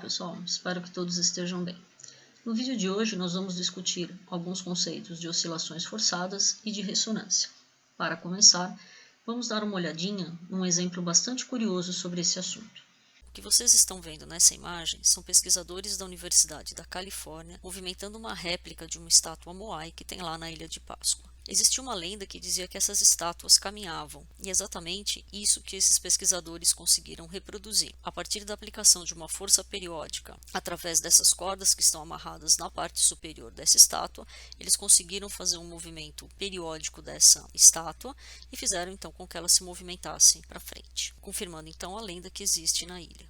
pessoal, espero que todos estejam bem. No vídeo de hoje nós vamos discutir alguns conceitos de oscilações forçadas e de ressonância. Para começar, vamos dar uma olhadinha num exemplo bastante curioso sobre esse assunto. O que vocês estão vendo nessa imagem são pesquisadores da Universidade da Califórnia movimentando uma réplica de uma estátua Moai que tem lá na Ilha de Páscoa. Existia uma lenda que dizia que essas estátuas caminhavam, e é exatamente isso que esses pesquisadores conseguiram reproduzir. A partir da aplicação de uma força periódica através dessas cordas que estão amarradas na parte superior dessa estátua, eles conseguiram fazer um movimento periódico dessa estátua e fizeram então com que ela se movimentasse para frente, confirmando então a lenda que existe na ilha.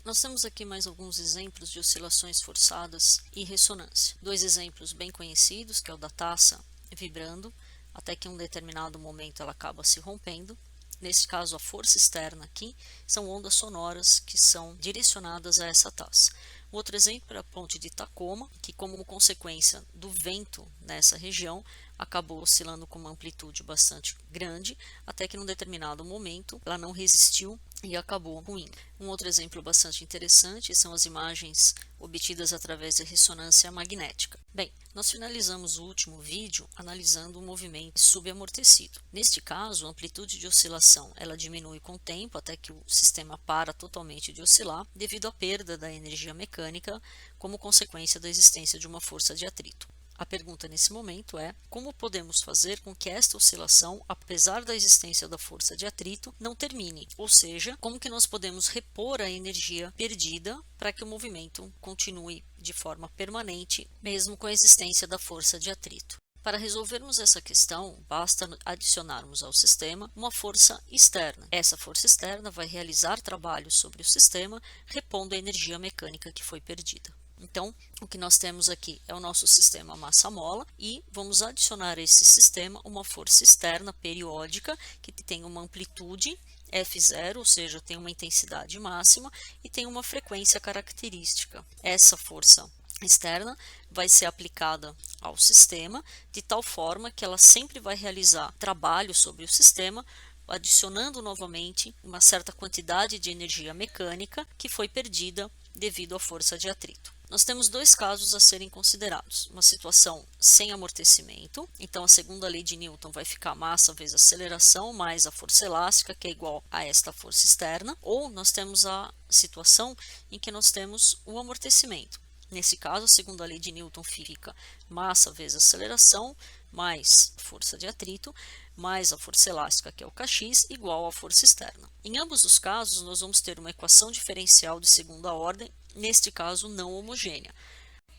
Nós temos aqui mais alguns exemplos de oscilações forçadas e ressonância. Dois exemplos bem conhecidos, que é o da taça vibrando, até que em um determinado momento ela acaba se rompendo. Nesse caso, a força externa aqui são ondas sonoras que são direcionadas a essa taça. Outro exemplo é a ponte de Tacoma, que como consequência do vento nessa região, acabou oscilando com uma amplitude bastante grande, até que num determinado momento ela não resistiu e acabou ruindo. Um outro exemplo bastante interessante são as imagens obtidas através da ressonância magnética. Bem, nós finalizamos o último vídeo analisando o movimento subamortecido. Neste caso, a amplitude de oscilação ela diminui com o tempo até que o sistema para totalmente de oscilar devido à perda da energia mecânica como consequência da existência de uma força de atrito. A pergunta nesse momento é: como podemos fazer com que esta oscilação, apesar da existência da força de atrito, não termine? Ou seja, como que nós podemos repor a energia perdida para que o movimento continue de forma permanente, mesmo com a existência da força de atrito? Para resolvermos essa questão, basta adicionarmos ao sistema uma força externa. Essa força externa vai realizar trabalhos sobre o sistema, repondo a energia mecânica que foi perdida. Então, o que nós temos aqui é o nosso sistema massa-mola e vamos adicionar a esse sistema uma força externa periódica que tem uma amplitude F0, ou seja, tem uma intensidade máxima e tem uma frequência característica. Essa força externa vai ser aplicada ao sistema de tal forma que ela sempre vai realizar trabalho sobre o sistema, adicionando novamente uma certa quantidade de energia mecânica que foi perdida devido à força de atrito. Nós temos dois casos a serem considerados. Uma situação sem amortecimento, então a segunda lei de Newton vai ficar massa vezes aceleração mais a força elástica, que é igual a esta força externa, ou nós temos a situação em que nós temos o amortecimento. Nesse caso, a segunda lei de Newton fica massa vezes aceleração mais força de atrito, mais a força elástica, que é o kx, igual à força externa. Em ambos os casos, nós vamos ter uma equação diferencial de segunda ordem, neste caso não homogênea.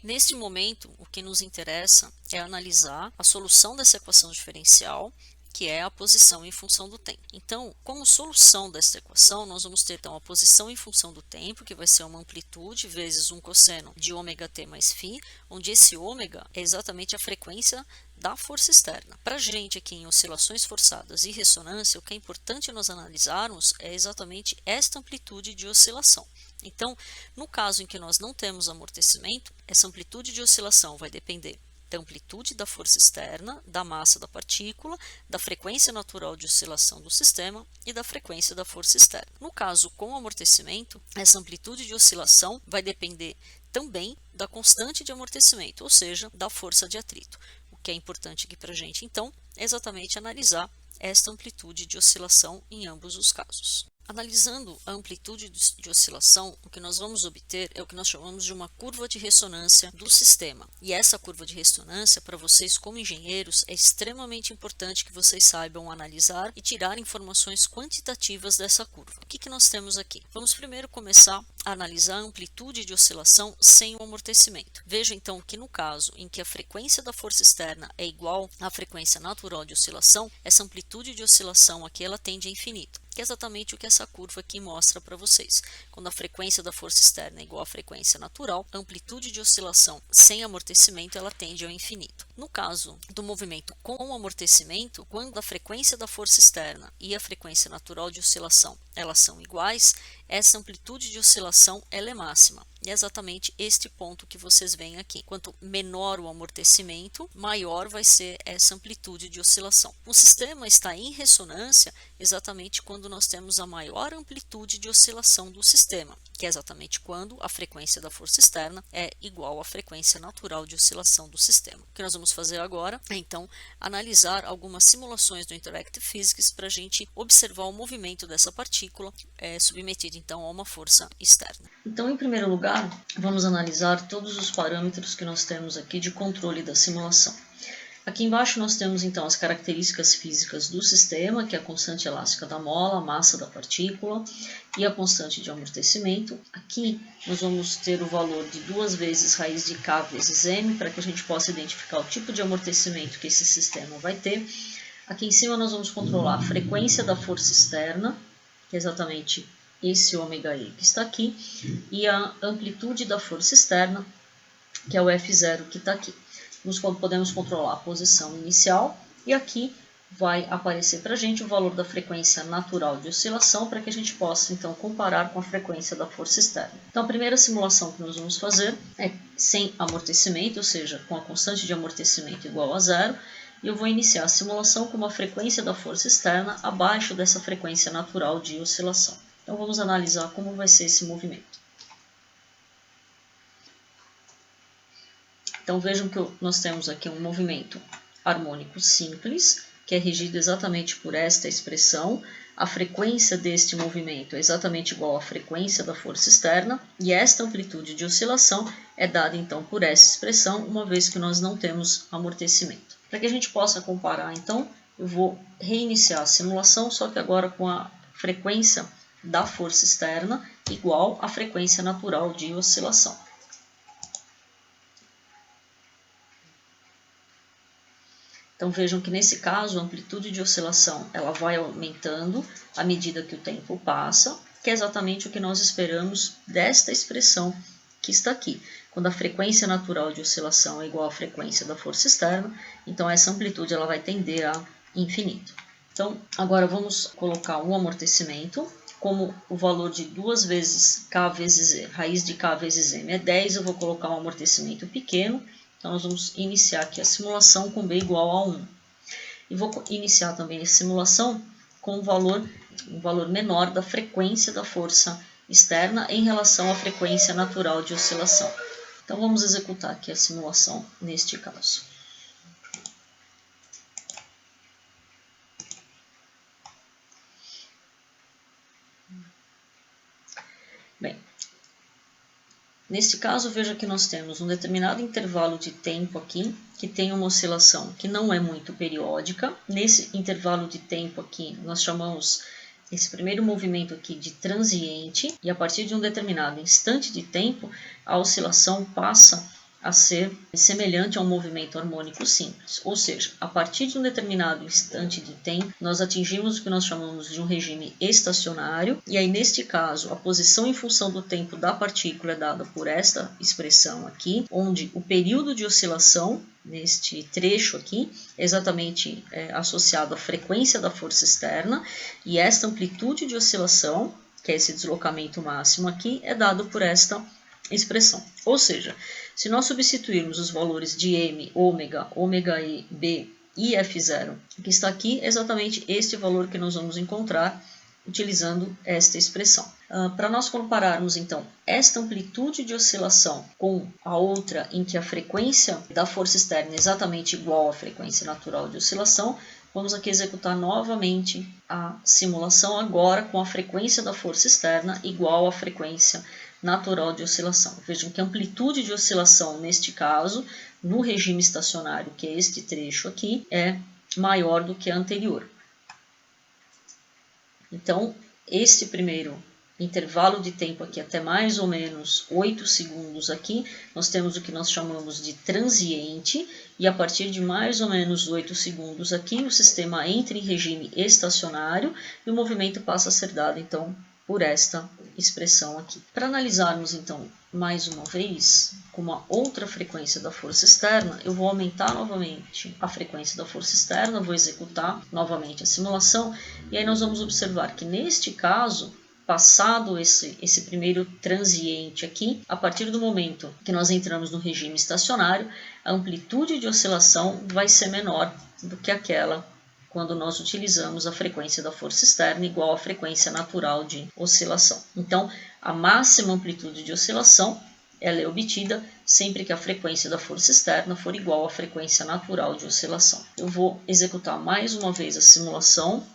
Neste momento, o que nos interessa é analisar a solução dessa equação diferencial, que é a posição em função do tempo. Então, como solução desta equação, nós vamos ter então a posição em função do tempo, que vai ser uma amplitude vezes um cosseno de ômega-t mais φ, onde esse ômega é exatamente a frequência da força externa. Para a gente aqui em oscilações forçadas e ressonância, o que é importante nós analisarmos é exatamente esta amplitude de oscilação. Então, no caso em que nós não temos amortecimento, essa amplitude de oscilação vai depender da amplitude da força externa, da massa da partícula, da frequência natural de oscilação do sistema e da frequência da força externa. No caso com amortecimento, essa amplitude de oscilação vai depender também da constante de amortecimento, ou seja, da força de atrito. O que é importante aqui para a gente, então, é exatamente analisar esta amplitude de oscilação em ambos os casos. Analisando a amplitude de oscilação, o que nós vamos obter é o que nós chamamos de uma curva de ressonância do sistema. E essa curva de ressonância, para vocês como engenheiros, é extremamente importante que vocês saibam analisar e tirar informações quantitativas dessa curva. O que nós temos aqui? Vamos primeiro começar a analisar a amplitude de oscilação sem o amortecimento. Veja então que no caso em que a frequência da força externa é igual à frequência natural de oscilação, essa amplitude de oscilação aqui ela tende a infinito, que é exatamente o que essa curva aqui mostra para vocês. Quando a frequência da força externa é igual à frequência natural, a amplitude de oscilação sem amortecimento ela tende ao infinito. No caso do movimento com amortecimento, quando a frequência da força externa e a frequência natural de oscilação elas são iguais, essa amplitude de oscilação ela é máxima. E é exatamente este ponto que vocês veem aqui. Quanto menor o amortecimento, maior vai ser essa amplitude de oscilação. O sistema está em ressonância exatamente quando nós temos a maior amplitude de oscilação do sistema. que é exatamente quando a frequência da força externa é igual à frequência natural de oscilação do sistema. O que nós vamos fazer agora é, então, analisar algumas simulações do Interactive Physics para a gente observar o movimento dessa partícula submetida, então, a uma força externa. Então, em primeiro lugar, vamos analisar todos os parâmetros que nós temos aqui de controle da simulação. Aqui embaixo nós temos então as características físicas do sistema, que é a constante elástica da mola, a massa da partícula e a constante de amortecimento. Aqui nós vamos ter o valor de 2 vezes raiz de K vezes M, para que a gente possa identificar o tipo de amortecimento que esse sistema vai ter. Aqui em cima nós vamos controlar a frequência da força externa, que é exatamente esse ômega-E que está aqui, e a amplitude da força externa, que é o F0 que está aqui. Nós podemos controlar a posição inicial e aqui vai aparecer para a gente o valor da frequência natural de oscilação para que a gente possa então comparar com a frequência da força externa. Então a primeira simulação que nós vamos fazer é sem amortecimento, ou seja, com a constante de amortecimento igual a 0, e eu vou iniciar a simulação com uma frequência da força externa abaixo dessa frequência natural de oscilação. Então vamos analisar como vai ser esse movimento. Então vejam que nós temos aqui um movimento harmônico simples, que é regido exatamente por esta expressão. A frequência deste movimento é exatamente igual à frequência da força externa, e esta amplitude de oscilação é dada então por essa expressão, uma vez que nós não temos amortecimento. Para que a gente possa comparar, então, eu vou reiniciar a simulação, só que agora com a frequência da força externa igual à frequência natural de oscilação. Então vejam que nesse caso a amplitude de oscilação ela vai aumentando à medida que o tempo passa, que é exatamente o que nós esperamos desta expressão que está aqui. Quando a frequência natural de oscilação é igual à frequência da força externa, então essa amplitude ela vai tender a infinito. Então agora vamos colocar um amortecimento, como o valor de 2 vezes K vezes E, raiz de K vezes M é 10, eu vou colocar um amortecimento pequeno. Então, nós vamos iniciar aqui a simulação com B igual a 1. E vou iniciar também a simulação com um valor menor da frequência da força externa em relação à frequência natural de oscilação. Então, vamos executar aqui a simulação neste caso. Bem, neste caso, veja que nós temos um determinado intervalo de tempo aqui, que tem uma oscilação que não é muito periódica. Nesse intervalo de tempo aqui, nós chamamos esse primeiro movimento aqui de transiente, e a partir de um determinado instante de tempo, a oscilação passa a ser semelhante a um movimento harmônico simples. Ou seja, a partir de um determinado instante de tempo, nós atingimos o que nós chamamos de um regime estacionário, e aí neste caso, a posição em função do tempo da partícula é dada por esta expressão aqui, onde o período de oscilação, neste trecho aqui, é exatamente associado à frequência da força externa, e esta amplitude de oscilação, que é esse deslocamento máximo aqui, é dado por esta expressão. Ou seja, se nós substituirmos os valores de M, ômega, ômega-E, B e F0, que está aqui, é exatamente este valor que nós vamos encontrar utilizando esta expressão. Para nós compararmos, então, esta amplitude de oscilação com a outra em que a frequência da força externa é exatamente igual à frequência natural de oscilação, vamos aqui executar novamente a simulação agora com a frequência da força externa igual à frequência natural de oscilação. Vejam que a amplitude de oscilação, neste caso, no regime estacionário, que é este trecho aqui, é maior do que a anterior. Então, este primeiro intervalo de tempo aqui, até mais ou menos 8 segundos aqui, nós temos o que nós chamamos de transiente, e a partir de mais ou menos 8 segundos aqui, o sistema entra em regime estacionário e o movimento passa a ser dado, então, por esta expressão aqui. Para analisarmos, então, mais uma vez, com uma outra frequência da força externa, eu vou aumentar novamente a frequência da força externa, vou executar novamente a simulação, e aí nós vamos observar que, neste caso, passado esse primeiro transiente aqui, a partir do momento que nós entramos no regime estacionário, a amplitude de oscilação vai ser menor do que aquela quando nós utilizamos a frequência da força externa igual à frequência natural de oscilação. Então, A máxima amplitude de oscilação ela é obtida sempre que a frequência da força externa for igual à frequência natural de oscilação. Eu vou executar mais uma vez a simulação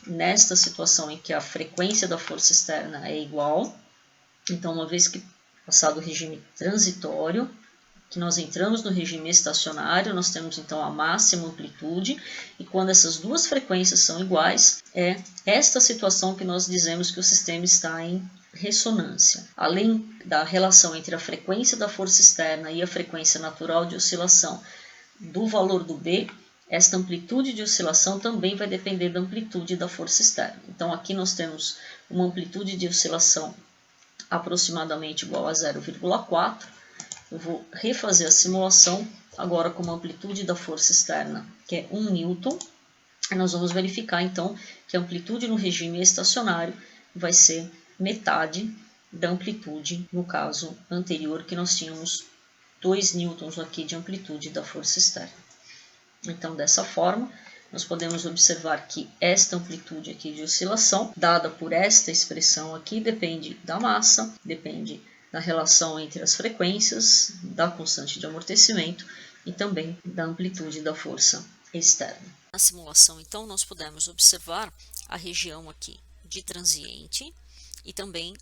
nesta situação em que a frequência da força externa é igual. Então, uma vez que passado o regime transitório, que nós entramos no regime estacionário, nós temos então a máxima amplitude, e quando essas duas frequências são iguais, é esta situação que nós dizemos que o sistema está em ressonância. Além da relação entre a frequência da força externa e a frequência natural de oscilação do valor do B, esta amplitude de oscilação também vai depender da amplitude da força externa. Então aqui nós temos uma amplitude de oscilação aproximadamente igual a 0,4. Eu vou refazer a simulação agora com uma amplitude da força externa, que é 1 newton. E nós vamos verificar então que a amplitude no regime estacionário vai ser metade da amplitude no caso anterior, que nós tínhamos 2 newtons aqui de amplitude da força externa. Então, dessa forma, nós podemos observar que esta amplitude aqui de oscilação, dada por esta expressão aqui, depende da massa, depende da relação entre as frequências, da constante de amortecimento e também da amplitude da força externa. Na simulação, então, nós podemos observar a região aqui de transiente e também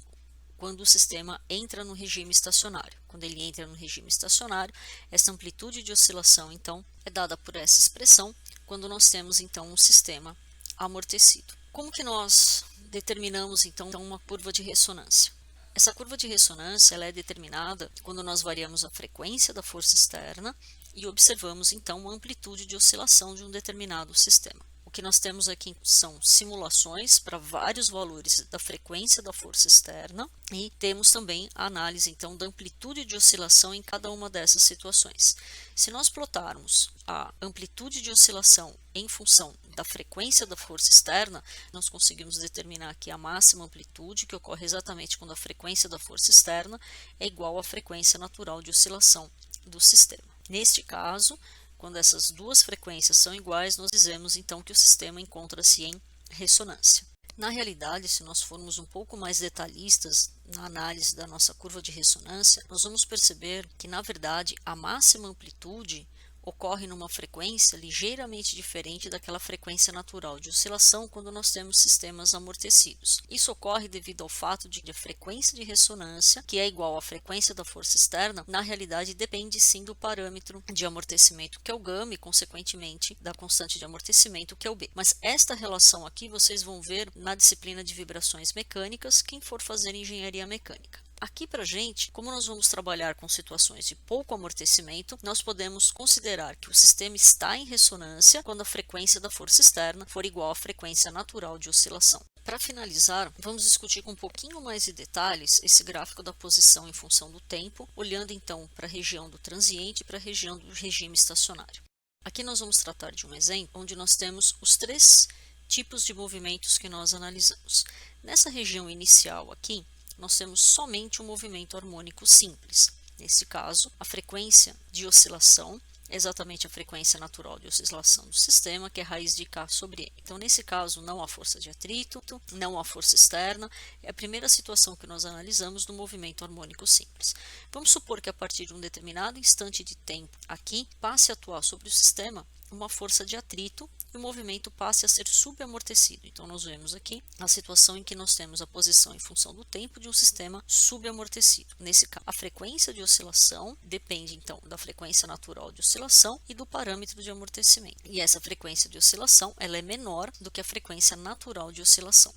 quando o sistema entra no regime estacionário. Quando ele entra no regime estacionário, essa amplitude de oscilação, então, é dada por essa expressão quando nós temos, então, um sistema amortecido. Como que nós determinamos, então, uma curva de ressonância? Essa curva de ressonância ela é determinada quando nós variamos a frequência da força externa e observamos, então, a amplitude de oscilação de um determinado sistema. O que nós temos aqui são simulações para vários valores da frequência da força externa e temos também a análise, então, da amplitude de oscilação em cada uma dessas situações. Se nós plotarmos a amplitude de oscilação em função da frequência da força externa, nós conseguimos determinar aqui a máxima amplitude, que ocorre exatamente quando a frequência da força externa é igual à frequência natural de oscilação do sistema. Neste caso, quando essas duas frequências são iguais, nós dizemos então que o sistema encontra-se em ressonância. Na realidade, se nós formos um pouco mais detalhistas na análise da nossa curva de ressonância, nós vamos perceber que, na verdade, a máxima amplitude ocorre numa frequência ligeiramente diferente daquela frequência natural de oscilação quando nós temos sistemas amortecidos. Isso ocorre devido ao fato de que a frequência de ressonância, que é igual à frequência da força externa, na realidade depende sim do parâmetro de amortecimento, que é o γ, e consequentemente da constante de amortecimento, que é o B. Mas esta relação aqui vocês vão ver na disciplina de vibrações mecânicas, quem for fazer engenharia mecânica. Aqui para a gente, como nós vamos trabalhar com situações de pouco amortecimento, nós podemos considerar que o sistema está em ressonância quando a frequência da força externa for igual à frequência natural de oscilação. Para finalizar, vamos discutir com um pouquinho mais de detalhes esse gráfico da posição em função do tempo, olhando então para a região do transiente e para a região do regime estacionário. Aqui nós vamos tratar de um exemplo onde nós temos os três tipos de movimentos que nós analisamos. Nessa região inicial aqui, nós temos somente um movimento harmônico simples. Nesse caso, a frequência de oscilação é exatamente a frequência natural de oscilação do sistema, que é raiz de K sobre M. Então, nesse caso, não há força de atrito, não há força externa. É a primeira situação que nós analisamos do movimento harmônico simples. Vamos supor que a partir de um determinado instante de tempo aqui, passe a atuar sobre o sistema uma força de atrito e o movimento passe a ser subamortecido. Então, nós vemos aqui a situação em que nós temos a posição em função do tempo de um sistema subamortecido. Nesse caso, a frequência de oscilação depende, então, da frequência natural de oscilação e do parâmetro de amortecimento. E essa frequência de oscilação ela é menor do que a frequência natural de oscilação.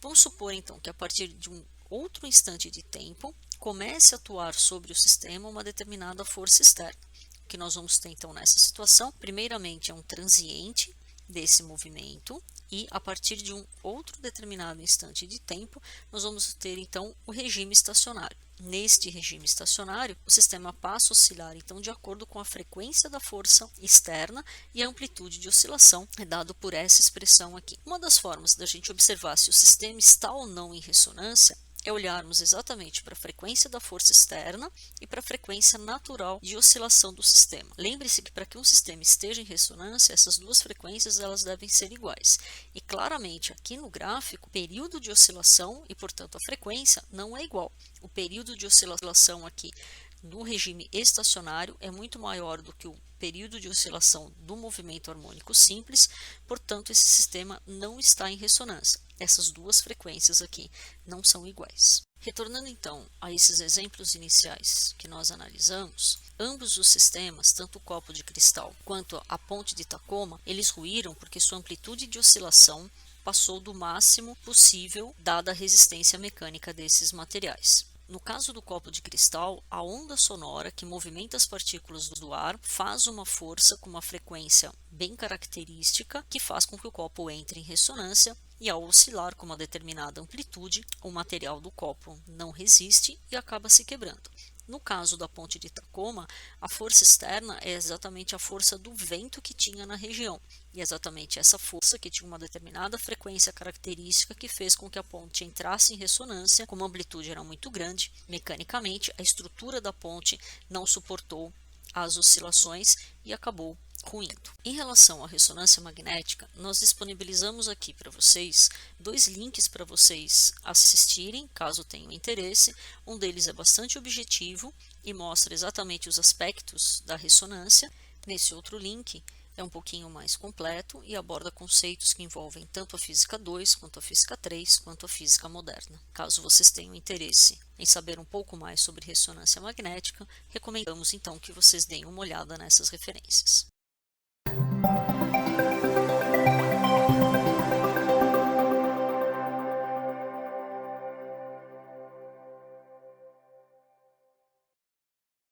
Vamos supor, então, que a partir de um outro instante de tempo, comece a atuar sobre o sistema uma determinada força externa. O que nós vamos ter então nessa situação, primeiramente é um transiente desse movimento e a partir de um outro determinado instante de tempo, nós vamos ter então o regime estacionário. Neste regime estacionário, o sistema passa a oscilar então de acordo com a frequência da força externa e a amplitude de oscilação é dado por essa expressão aqui. Uma das formas da gente observar se o sistema está ou não em ressonância é olharmos exatamente para a frequência da força externa e para a frequência natural de oscilação do sistema. Lembre-se que para que um sistema esteja em ressonância, essas duas frequências elas devem ser iguais. E claramente aqui no gráfico, o período de oscilação e, portanto, a frequência não é igual. O período de oscilação aqui no regime estacionário é muito maior do que o período de oscilação do movimento harmônico simples, portanto, esse sistema não está em ressonância. Essas duas frequências aqui não são iguais. Retornando então a esses exemplos iniciais que nós analisamos, ambos os sistemas, tanto o copo de cristal quanto a ponte de Tacoma, eles ruíram porque sua amplitude de oscilação passou do máximo possível dada a resistência mecânica desses materiais. No caso do copo de cristal, a onda sonora que movimenta as partículas do ar faz uma força com uma frequência bem característica que faz com que o copo entre em ressonância e, ao oscilar com uma determinada amplitude, o material do copo não resiste e acaba se quebrando. No caso da ponte de Tacoma, a força externa é exatamente a força do vento que tinha na região. E é exatamente essa força que tinha uma determinada frequência característica que fez com que a ponte entrasse em ressonância. Como a amplitude era muito grande, mecanicamente a estrutura da ponte não suportou as oscilações e acabou ruindo. Em relação à ressonância magnética, nós disponibilizamos aqui para vocês dois links para vocês assistirem, caso tenham interesse. Um deles é bastante objetivo e mostra exatamente os aspectos da ressonância. Nesse outro link é um pouquinho mais completo e aborda conceitos que envolvem tanto a física 2, quanto a física 3, quanto a física moderna. Caso vocês tenham interesse em saber um pouco mais sobre ressonância magnética, recomendamos então que vocês deem uma olhada nessas referências.